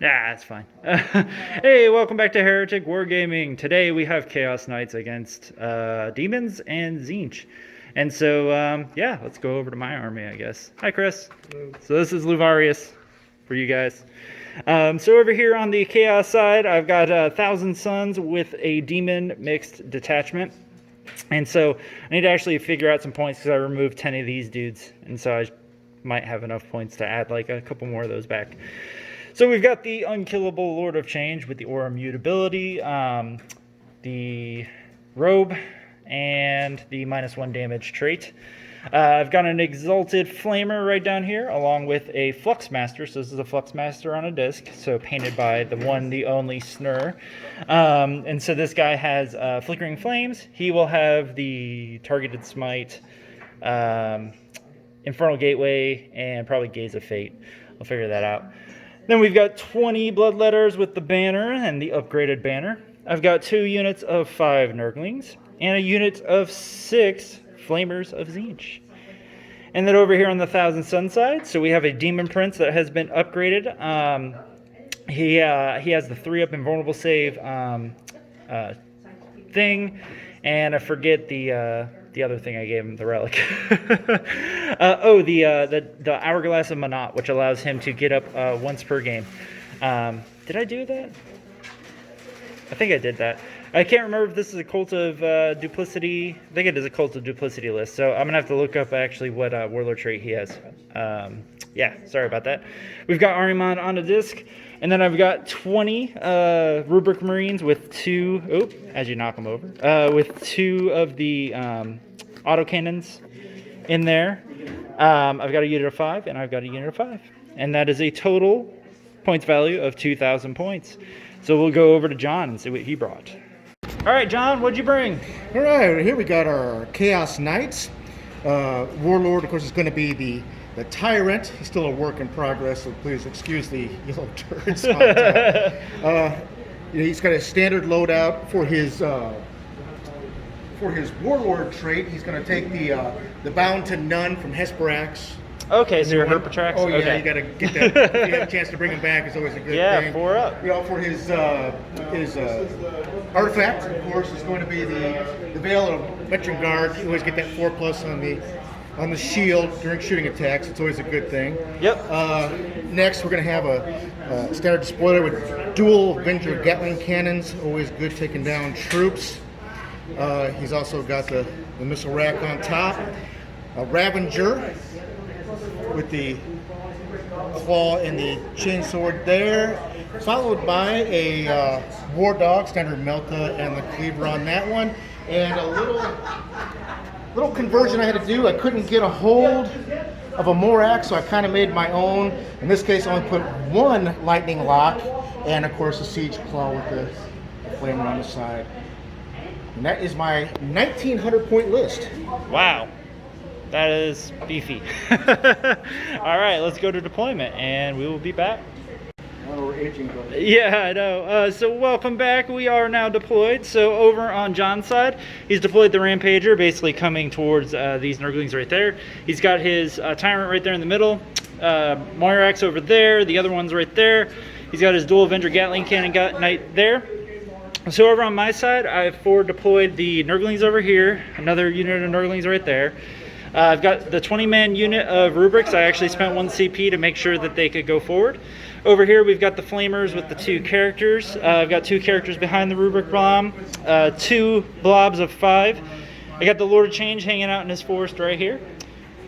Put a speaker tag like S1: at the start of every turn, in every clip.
S1: Yeah, that's fine. Hey, welcome back to Heretic Wargaming. Today we have Chaos Knights against Demons and Tzeentch. And so, yeah, let's go over to my army, I guess. Hi, Chris. Hello. So this is Luvarius for you guys. So over here on the Chaos side, I've got 1,000 Suns with a Demon mixed detachment. And so I need to actually figure out some points because I removed 10 of these dudes. And so I might have enough points to add like a couple more of those back. So we've got the unkillable Lord of Change with the aura mutability, the robe, and the -1 damage trait. I've got an exalted flamer right down here, along with a Fluxmaster. So this is a Fluxmaster on a disc, so painted by the one, the only Snur. And so this guy has flickering flames. He will have the targeted smite, infernal gateway, and probably gaze of fate. I'll figure that out. Then we've got 20 Bloodletters with the banner and the upgraded banner. I've got 2 units of 5 Nurglings and a unit of 6 Flamers of Tzeentch. And then over here on the 1,000 Sun side, so we have a Demon Prince that has been upgraded. He has the 3-up invulnerable save thing, and I forget the other thing I gave him, the relic. The Hourglass of Manat, which allows him to get up once per game. Did I do that? I think I did that. I can't remember if this is a Cult of Duplicity. I think it is a Cult of Duplicity list. So I'm going to have to look up actually what Warlord Trait he has. Yeah, sorry about that. We've got Ahriman on a disc. And then I've got 20 Rubric Marines with 2, as you knock them over, with 2 of the autocannons in there. I've got a unit of 5, and I've got a unit of 5. And that is a total points value of 2,000 points. So we'll go over to John and see what he brought. All right, John, what'd you bring?
S2: All right, here we got our Chaos Knights. Warlord, of course, is going to be the Tyrant. He's still a work in progress, so please excuse the yellow turds on top. He's got a standard loadout for his Warlord trait. He's going to take the Bound to None from Herpethrax.
S1: Okay, so you're Herpethrax?
S2: Oh, yeah,
S1: okay.
S2: You got to get that. If you have a chance to bring him back, it's always a good thing.
S1: Yeah, 4 up.
S2: You know, for his artifact, of course, is going to be the Veil of Middengrad. You always get that 4+ on the shield during shooting attacks. It's always a good thing.
S1: Yep.
S2: Next, we're going to have a standard Despoiler with dual avenger Gatling cannons. Always good taking down troops. He's also got the missile rack on top. A Rampager with the claw and the chainsword there, followed by a War Dog, standard Melta, and the cleaver on that one. And a little conversion I had to do. I couldn't get a hold of a Morak, so I kind of made my own. In this case, I only put 1 lightning lock, and of course a siege claw with the flamer on the side. And that is my 1,900 point list.
S1: Wow. That is beefy. All right, let's go to deployment, and we will be back.
S2: Oh, we're aging, brother.
S1: Yeah, I know. So welcome back. We are now deployed. So over on John's side, he's deployed the Rampager, basically coming towards these Nurglings right there. He's got his Tyrant right there in the middle. Moirax over there. The other one's right there. He's got his dual Avenger Gatling Cannon Knight there. So over on my side, I've forward deployed the Nurglings over here. Another unit of Nurglings right there. I've got the 20-man unit of Rubrics. I actually spent 1 CP to make sure that they could go forward. Over here, we've got the Flamers with the 2 characters. I've got 2 characters behind the Rubric bomb, 2 blobs of 5. I got the Lord of Change hanging out in his forest right here.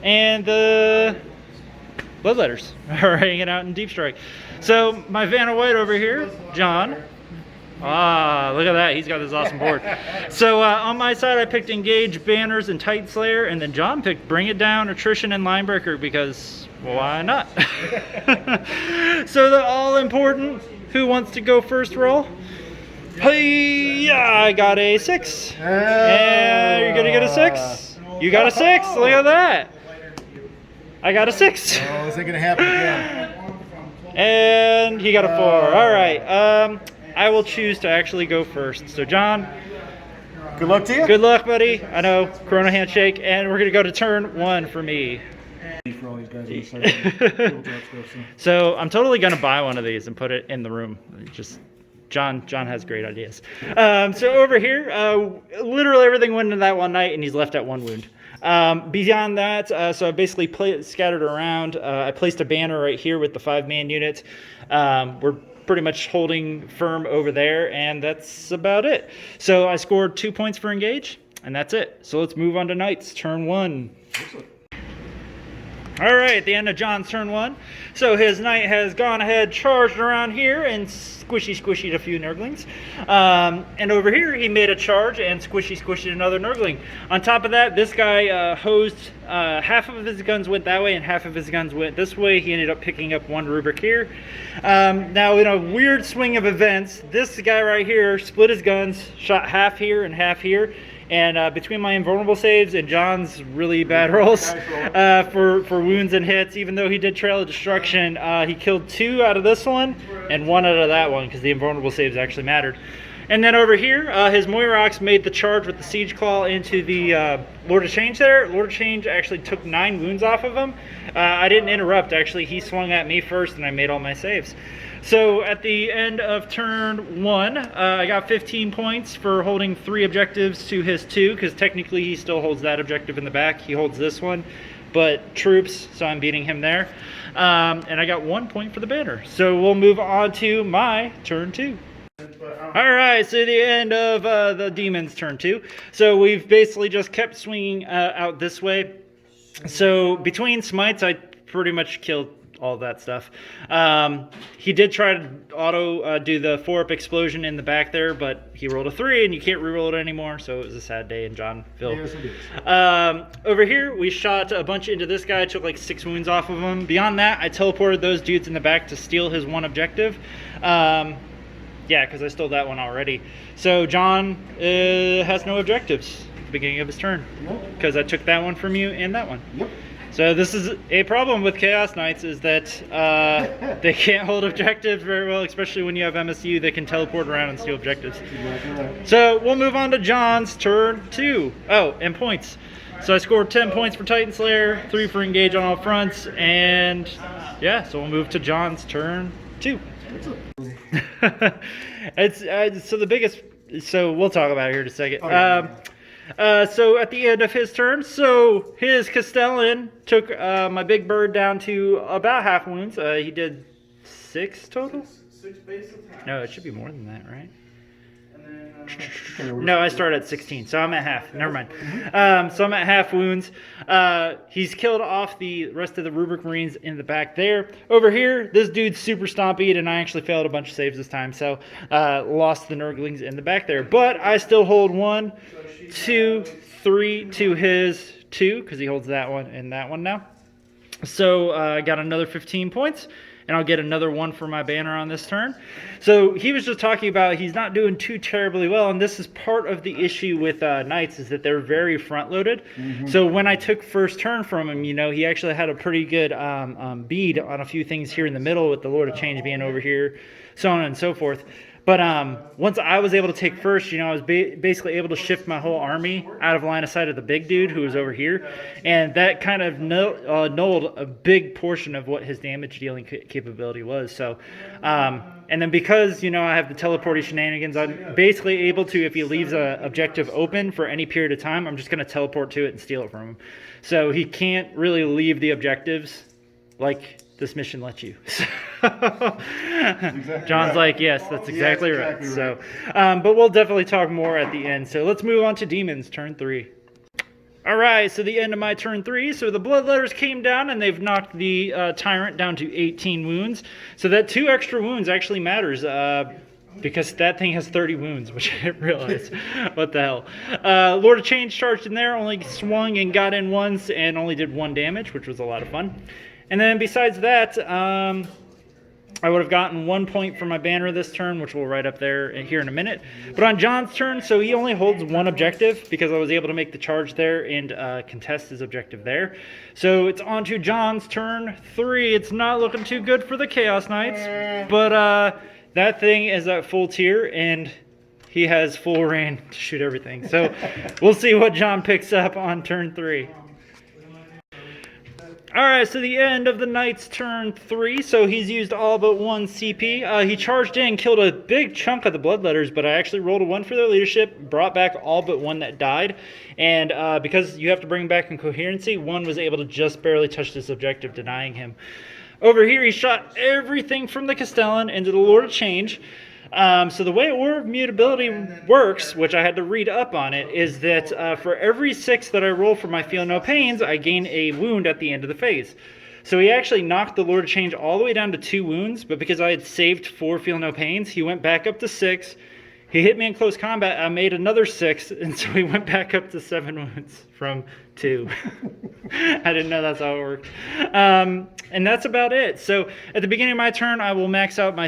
S1: And the Bloodletters are hanging out in Deep Strike. So my Vanna White over here, John. Ah, look at that. He's got this awesome board. So on my side, I picked Engage, Banners, and Titan Slayer. And then John picked Bring It Down, Attrition, and Linebreaker because, well, why not? So the all-important Who Wants to Go First roll. Hey, yeah, I got a 6. And you're going to get a 6. You got a 6. Look at that. I got a 6.
S2: Oh, is it going to happen again?
S1: And he got a 4. All right. I will choose to actually go first. So, John.
S2: Good luck to you.
S1: Good luck, buddy. I know. Corona handshake. And we're going to go to turn 1 for me.
S2: For all these guys on the side.
S1: So I'm totally gonna buy one of these and put it in the room. Just John has great ideas. So over here, literally everything went into that one night, and he's left at 1 wound. Beyond that, so I basically scattered around. I placed a banner right here with the 5-man unit. We're pretty much holding firm over there, and that's about it. So I scored 2 points for engage, and that's it. So let's move on to knights, turn 1. All right, at the end of John's turn 1. So his knight has gone ahead, charged around here, and squishied a few Nurglings. And over here, he made a charge and squishied another Nurgling. On top of that, this guy hosed, half of his guns went that way and half of his guns went this way. He ended up picking up 1 rubric here. Now, in a weird swing of events, this guy right here split his guns, shot half here and half here. And between my invulnerable saves and John's really bad rolls for wounds and hits, even though he did Trail of Destruction, he killed 2 out of this one and 1 out of that one because the invulnerable saves actually mattered. And then over here, his Moirox made the charge with the Siege Claw into the Lord of Change there. Lord of Change actually took 9 wounds off of him. I didn't interrupt, actually. He swung at me first and I made all my saves. So at the end of turn 1, I got 15 points for holding 3 objectives to his 2, because technically he still holds that objective in the back. He holds this one, but troops, so I'm beating him there. And I got 1 point for the banner. So we'll move on to my turn 2. All right, so the end of the demon's turn 2. So we've basically just kept swinging out this way. So between smites, I pretty much killed all that stuff. He did try to auto do the 4-up explosion in the back there, but he rolled a 3 and you can't reroll it anymore, so it was a sad day in Johnville.
S2: Yes, it is.
S1: Over here, we shot a bunch into this guy, took like 6 wounds off of him. Beyond that, I teleported those dudes in the back to steal his 1 objective. Yeah, because I stole that one already. So John has no objectives at the beginning of his turn, because I took that one from you and that one.
S2: Yep.
S1: So this is a problem with Chaos Knights, is that they can't hold objectives very well, especially when you have MSU. They can teleport around and steal objectives. So we'll move on to John's turn 2. Oh, and points. So I scored 10 points for Titan Slayer, 3 for engage on all fronts, and yeah, so we'll move to John's turn 2. So we'll talk about it here in a second. So at the end of his turn, so his Castellan took my big bird down to about half wounds. He did 6 total?
S3: 6 base attacks.
S1: No, it should be more than that, right?
S3: And then,
S1: No, I started at 16, so I'm at half. Never mind. So I'm at half wounds. He's killed off the rest of the Rubric Marines in the back there. Over here, this dude's super stompy, and I actually failed a bunch of saves this time, so lost the Nurglings in the back there. But I still hold 1, 2, 3 to his 2, because he holds that one and that one now. So I got another 15 points. And I'll get another 1 for my banner on this turn. So he was just talking about he's not doing too terribly well, and this is part of the issue with Knights, is that they're very front-loaded. So when I took first turn from him, you know, he actually had a pretty good bead on a few things here in the middle, with the Lord of Change being over here, so on and so forth. But once I was able to take first, you know, I was basically able to shift my whole army out of line of sight of the big dude who was over here. And that kind of nulled a big portion of what his damage dealing capability was. So, and then because, you know, I have the teleporty shenanigans, I'm basically able to, if he leaves an objective open for any period of time, I'm just going to teleport to it and steal it from him. So he can't really leave the objectives like this mission lets you. John's like, yes, that's exactly right. So, but we'll definitely talk more at the end. So let's move on to Demons, turn 3. All right, so the end of my turn 3. So the Bloodletters came down, and they've knocked the Tyrant down to 18 wounds. So that 2 extra wounds actually matters, because that thing has 30 wounds, which I didn't realize. What the hell? Lord of Change charged in there, only swung and got in once, and only did 1 damage, which was a lot of fun. And then besides that, I would have gotten 1 point for my banner this turn, which we'll write up there here in a minute. But on John's turn, so he only holds 1 objective, because I was able to make the charge there and contest his objective there. So it's on to John's turn 3. It's not looking too good for the Chaos Knights, but that thing is at full tier, and he has full reign to shoot everything. So we'll see what John picks up on turn 3. Alright, so the end of the knight's turn 3, so he's used all but 1 CP. He charged in, killed a big chunk of the Bloodletters, but I actually rolled a 1 for their leadership, brought back all but 1 that died, and because you have to bring back in coherency, 1 was able to just barely touch this objective, denying him. Over here, he shot everything from the Castellan into the Lord of Change. So the way Orb Mutability works, which I had to read up on it, is that for every 6 that I roll for my Feel No Pains, I gain a wound at the end of the phase. So he actually knocked the Lord of Change all the way down to 2 wounds, but because I had saved 4 Feel No Pains, he went back up to 6. He hit me in close combat, I made another 6, and so he went back up to 7 wounds from 2. I didn't know that's how it worked. And that's about it. So at the beginning of my turn, I will max out my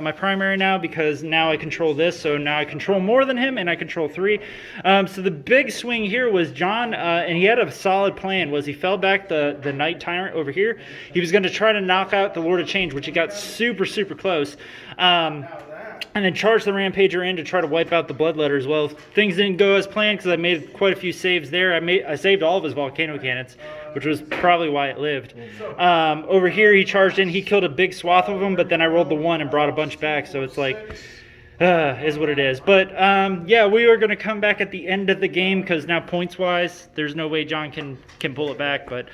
S1: my primary now, because now I control this. So now I control more than him, and I control 3. So the big swing here was John, and he had a solid plan. Was he fell back the Knight Tyrant over here. He was going to try to knock out the Lord of Change, which he got super close. And then charge the Rampager in to try to wipe out the Bloodletters. Well, things didn't go as planned because I made quite a few saves there. I saved all of his volcano cannons, which was probably why it lived. Over here, he charged in. He killed a big swath of them, but then I rolled the 1 and brought a bunch back. So it's like, is what it is. But yeah, we are going to come back at the end of the game because now points-wise, there's no way John can pull it back. But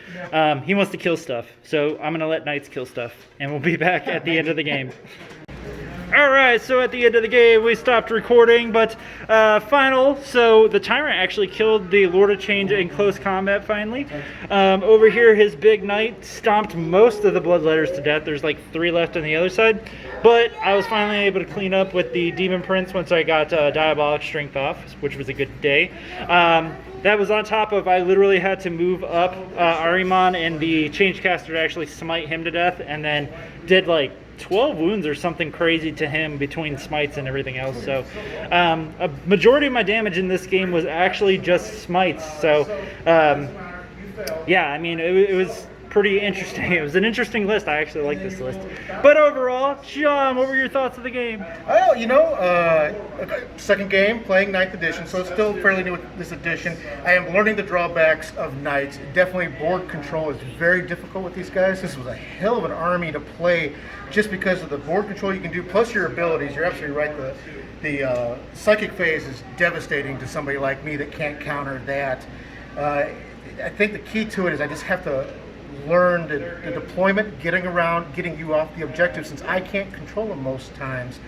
S1: he wants to kill stuff. So I'm going to let Knights kill stuff. And we'll be back at the end of the game. Alright, so at the end of the game, we stopped recording, but final, so the Tyrant actually killed the Lord of Change in close combat, finally. Over here, his big knight stomped most of the Bloodletters to death. There's like 3 left on the other side, but I was finally able to clean up with the Demon Prince once I got Diabolic Strength off, which was a good day. That was on top of, I literally had to move up Ahriman and the Changecaster to actually smite him to death, and then did like 12 wounds or something crazy to him between smites and everything else. So a majority of my damage in this game was actually just smites. So yeah, I mean, it was pretty interesting. It was an interesting list. I actually like this list. But overall, John, what were your thoughts of the game?
S2: Well, you know, second game, playing 9th edition, so it's still fairly new with this edition. I am learning the drawbacks of Knights. Definitely board control is very difficult with these guys. This was a hell of an army to play just because of the board control you can do, plus your abilities. You're absolutely right. The psychic phase is devastating to somebody like me that can't counter that. I think the key to it is I just have to learn the deployment, getting around, getting you off the objective, since I can't control them most times.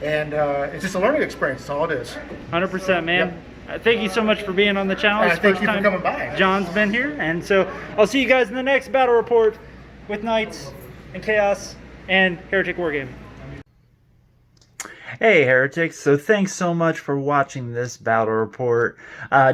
S2: And it's just a learning experience. That's all it is.
S1: 100%, man.
S2: Yep.
S1: Thank you so much for being on the channel.
S2: Thank you for coming by.
S1: John's been here, and so I'll see you guys in the next battle report with Knights and Chaos and Heretic Wargaming. Hey Heretics, so thanks so much for watching this battle report.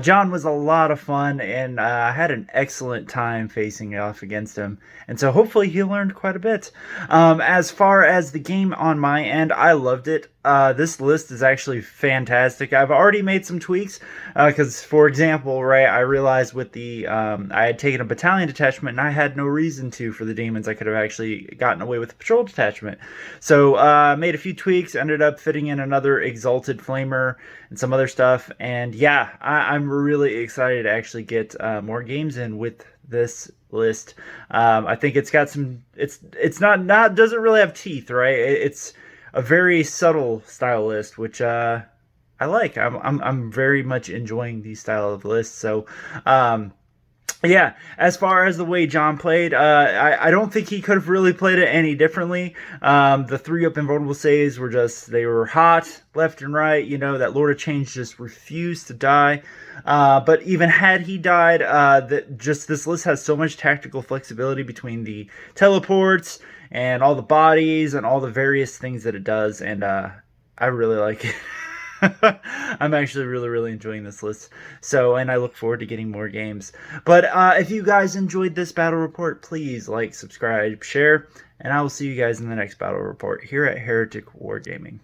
S1: John was a lot of fun, and I had an excellent time facing off against him, and so hopefully he learned quite a bit. As far as the game on my end, I loved it. This list is actually fantastic. I've already made some tweaks because, for example, right, I realized with the I had taken a battalion detachment and I had no reason to for the demons. I could have actually gotten away with the patrol detachment. So made a few tweaks, ended up fitting in another exalted flamer and some other stuff. And yeah, I'm really excited to actually get more games in with this list. I think it's got some. It's not doesn't really have teeth, right? It's a very subtle style list, which I like. I'm very much enjoying these style of lists. So yeah, as far as the way John played, I don't think he could have really played it any differently. The 3 up invulnerable saves were they were hot left and right. You know, that Lord of Change just refused to die. But even had he died, this list has so much tactical flexibility between the teleports and all the bodies and all the various things that it does, and I really like it. I'm actually really enjoying this list. So, and I look forward to getting more games. But if you guys enjoyed this battle report, please like, subscribe, share, and I will see you guys in the next battle report here at Heretic Wargaming.